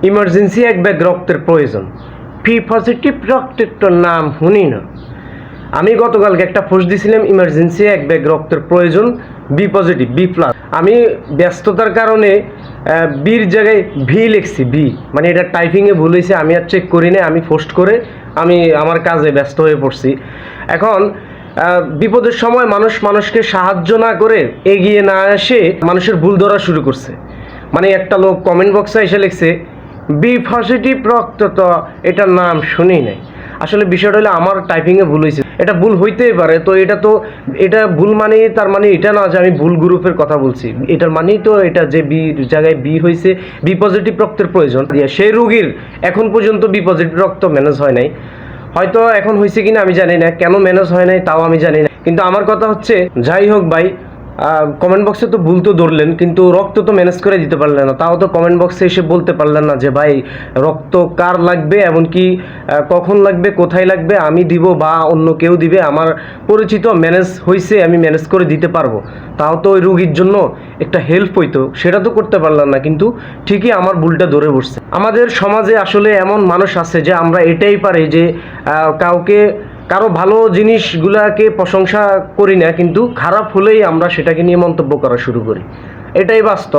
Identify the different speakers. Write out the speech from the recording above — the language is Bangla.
Speaker 1: ইমার্জেন্সি এক ব্যাগ রক্তের প্রয়োজন। পি পজিটিভ রক্তের তো নাম শুনি না। আমি গতকালকে একটা পোস্ট দিছিলাম, ইমার্জেন্সি এক ব্যাগ রক্তের প্রয়োজন, বি পজিটিভ বি প্লাস। আমি ব্যস্ততার কারণে বির জায়গায় ভি লিখছি, বি মানে এটা টাইপিংয়ে ভুল হয়েছে, আমি আর চেক করি না। আমি পোস্ট করে আমি আমার কাজে ব্যস্ত হয়ে পড়ছি। এখন বিপদের সময় মানুষকে সাহায্য না করে, এগিয়ে না এসে মানুষের ভুল ধরা শুরু করছে। মানে একটা লোক কমেন্ট বক্সে এসে লিখছে বি পজিটিভ রক্ত, তো এটার নাম শুনি নাই। আসলে বিষয়টা হলো আমার টাইপিংয়ে ভুল হয়েছে, এটা ভুল হইতেই পারে। তো এটা ভুল মানে তার মানে এটা না যে আমি ভুল গ্রুপের কথা বলছি। এটার মানেই তো এটা যে বি জায়গায় বি হয়েছে, বি পজিটিভ রক্তের প্রয়োজন। সেই রোগীর এখন পর্যন্ত বি পজিটিভ রক্ত ম্যানেজ হয় নাই। হয়তো এখন হয়েছে কিনা আমি জানি না, কেন ম্যানেজ হয় নাই তাও আমি জানি না। কিন্তু আমার কথা হচ্ছে, যাই হোক ভাই, কমেন্ট বক্সে তো ভুল তো ধরলেন, কিন্তু রক্ত তো ম্যানেজ করে দিতে পারলেন না। তাও তো কমেন্ট বক্সে এসে বলতে পারলেন না যে ভাই রক্ত কার লাগবে, এমনকি কখন লাগবে, কোথায় লাগবে, আমি দিব বা অন্য কেউ দিবে, আমার পরিচিত ম্যানেজ হয়েছে, আমি ম্যানেজ করে দিতে পারবো। তাও তো ওই রুগীর জন্য একটা হেল্প হইতো, সেটা তো করতে পারলাম না। কিন্তু ঠিকই আমার ভুলটা ধরে বসছে। আমাদের সমাজে আসলে এমন মানুষ আছে যে আমরা এটাই পারি যে কারো ভালো জিনিসগুলাকে প্রশংসা করি না, কিন্তু খারাপ হলেই আমরা সেটাকে নিয়ে মন্তব্য করা শুরু করি। এটাই বাস্তব।